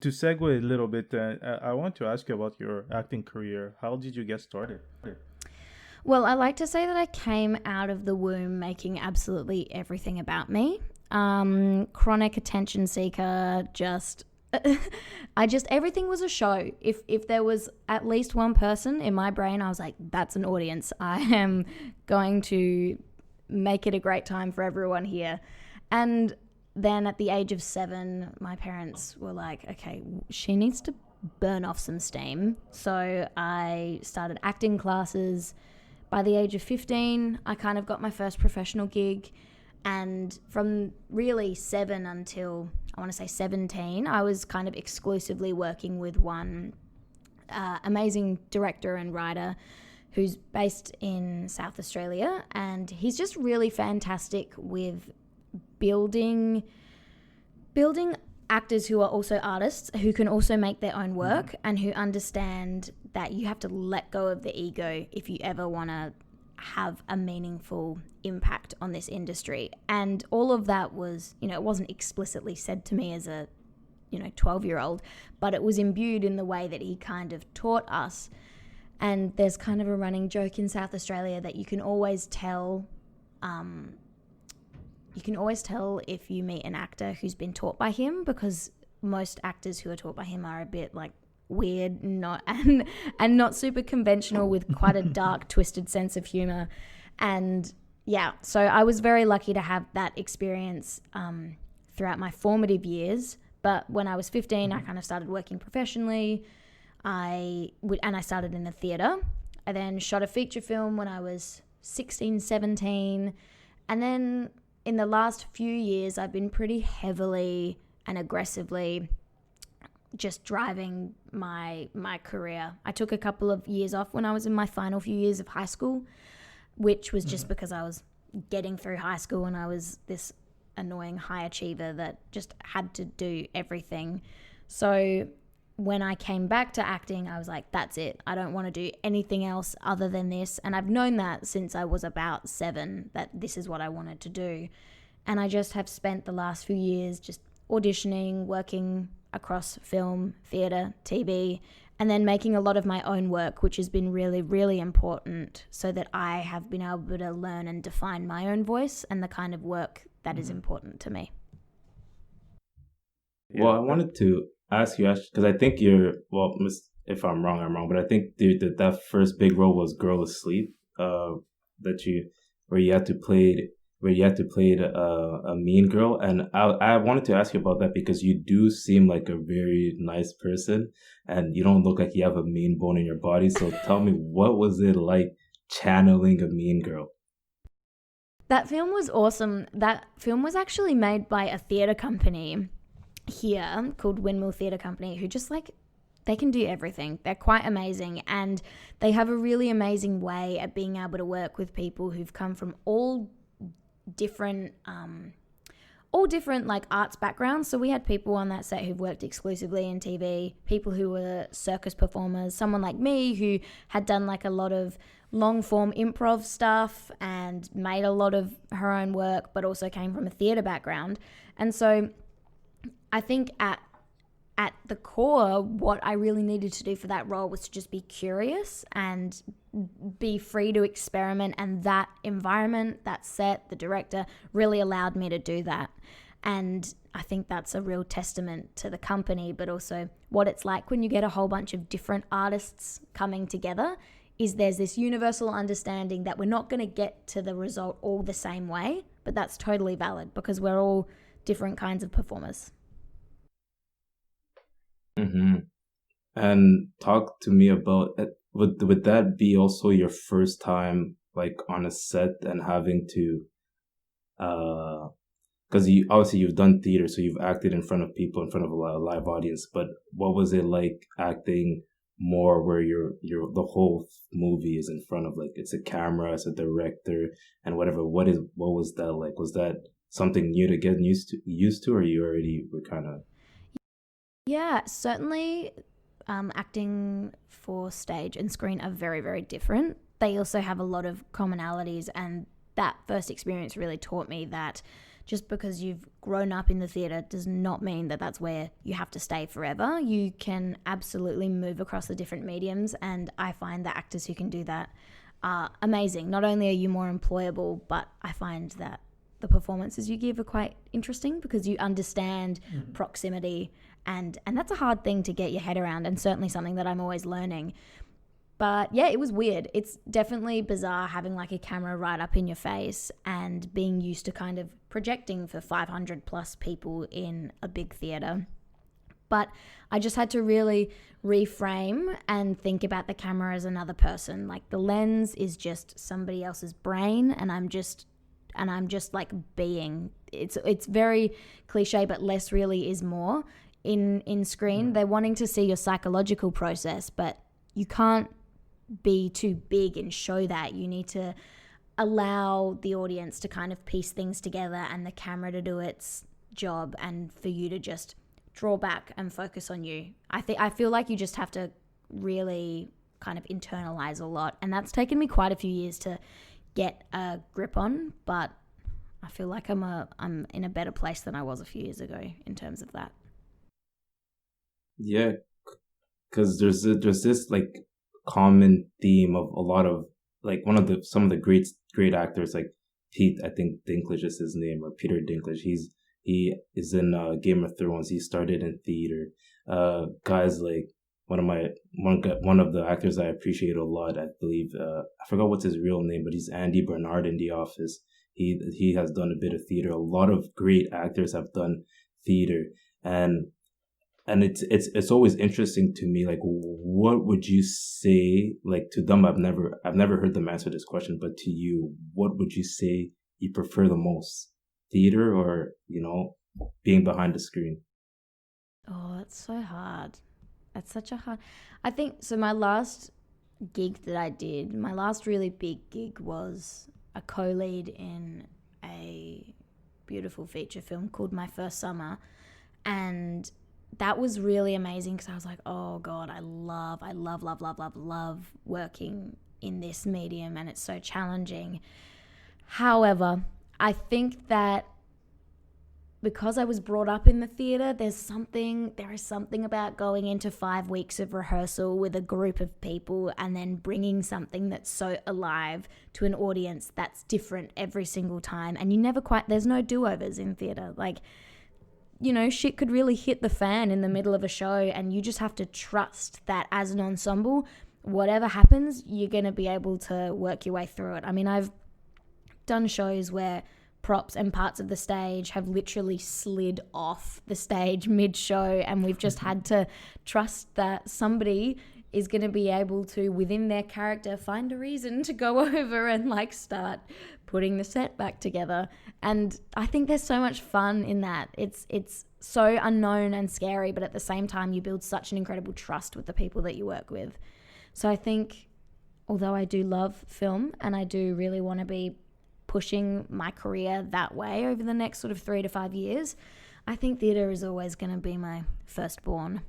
To segue a little bit, I want to ask you about your acting career. How did you get started? Well, I like to say that I came out of the womb making absolutely everything about me. Chronic attention seeker, just everything was a show. If there was at least one person in my brain, I was like, that's an audience. I am going to make it a great time for everyone here. And then at the age of 7, my parents were like, okay, she needs to burn off some steam. So I started acting classes. By the age of 15, I kind of got my first professional gig. And from really 7 until I want to say 17, I was kind of exclusively working with one amazing director and writer who's based in South Australia. And he's just really fantastic with building actors who are also artists, who can also make their own work and who understand that you have to let go of the ego if you ever want to have a meaningful impact on this industry. And all of that was, it wasn't explicitly said to me as a 12-year-old, but it was imbued in the way that he kind of taught us. And there's kind of a running joke in South Australia that you can always tell if you meet an actor who's been taught by him, because most actors who are taught by him are a bit like weird, and not super conventional, with quite a dark, twisted sense of humor. And yeah, so I was very lucky to have that experience throughout my formative years. But when I was 15, I kind of started working professionally. I started in the theatre. I then shot a feature film when I was 16, 17. And then in the last few years, I've been pretty heavily and aggressively just driving my career. I took a couple of years off when I was in my final few years of high school, which was just because I was getting through high school and I was this annoying high achiever that just had to do everything. So when I came back to acting, I was like, that's it. I don't want to do anything else other than this. And I've known that since I was about 7, that this is what I wanted to do. And I just have spent the last few years just auditioning, working across film, theatre, TV, and then making a lot of my own work, which has been really, really important, so that I have been able to learn and define my own voice and the kind of work that is important to me. Well, I wanted to ask you, because I think if I'm wrong, I'm wrong, but I think that first big role was Girl Asleep, where you had to play a mean girl. And I wanted to ask you about that, because you do seem like a very nice person and you don't look like you have a mean bone in your body. So tell me, what was it like channeling a mean girl? That film was awesome. That film was actually made by a theatre company here called Windmill Theatre Company, who just they can do everything. They're quite amazing, and they have a really amazing way at being able to work with people who've come from all different like arts backgrounds. So we had people on that set who've worked exclusively in TV, people who were circus performers, someone like me who had done like a lot of long form improv stuff and made a lot of her own work, but also came from a theatre background. And so I think at the core, what I really needed to do for that role was to just be curious and be free to experiment. And that environment, that set, the director really allowed me to do that. And I think that's a real testament to the company, but also what it's like when you get a whole bunch of different artists coming together, is there's this universal understanding that we're not going to get to the result all the same way, but that's totally valid because we're all different kinds of performers. Mm-hmm. And talk to me about it. Would that be also your first time like on a set and having to because you've done theater, so you've acted in front of people, in front of a live audience, but what was it like acting more where the whole movie is in front of, like, it's a camera, it's a director and whatever? What was that like? Was that something new to get used to, or you already were kind of... Yeah, certainly acting for stage and screen are very, very different. They also have a lot of commonalities, and that first experience really taught me that just because you've grown up in the theatre does not mean that that's where you have to stay forever. You can absolutely move across the different mediums, and I find the actors who can do that are amazing. Not only are you more employable, but I find that the performances you give are quite interesting because you understand proximity, and that's a hard thing to get your head around, and certainly something that I'm always learning. But yeah, it was weird. It's definitely bizarre having like a camera right up in your face and being used to kind of projecting for 500 plus people in a big theatre. But I just had to really reframe and think about the camera as another person. Like the lens is just somebody else's brain, and I'm just like being. It's very cliche, but less really is more in screen. They're wanting to see your psychological process, but you can't be too big and show that. You need to allow the audience to kind of piece things together and the camera to do its job, and for you to just draw back and focus on you. I feel like you just have to really kind of internalize a lot, and that's taken me quite a few years to get a grip on, but I feel like I'm in a better place than I was a few years ago in terms of that. Yeah, because there's this like common theme of a lot of like some of the great actors, like Pete, I think Dinklage is his name, or Peter Dinklage. He is in Game of Thrones. He started in theater. Guys like one of the actors I appreciate a lot, I believe, I forgot what's his real name, but he's Andy Bernard in The Office. He has done a bit of theater. A lot of great actors have done theater, and it's always interesting to me, like, what would you say, like, to them? I've never heard them answer this question, but to you, what would you say you prefer the most, theater or, being behind the screen? Oh, that's so hard. That's such a hard. I think so. My last gig that I did, my last really big gig, was a co-lead in a beautiful feature film called My First Summer, and that was really amazing because I was like, oh God, I love working in this medium, and it's so challenging. However, I think that because I was brought up in the theatre, there is something about going into 5 weeks of rehearsal with a group of people and then bringing something that's so alive to an audience that's different every single time. And there's no do-overs in theatre. Like, shit could really hit the fan in the middle of a show, and you just have to trust that as an ensemble, whatever happens, you're going to be able to work your way through it. I mean, I've done shows where props and parts of the stage have literally slid off the stage mid-show, and we've just had to trust that somebody is going to be able to, within their character, find a reason to go over and start putting the set back together. And I think there's so much fun in that. It's so unknown and scary, but at the same time you build such an incredible trust with the people that you work with. So I think, although I do love film and I do really want to be pushing my career that way over the next sort of 3 to 5 years, I think theatre is always going to be my firstborn.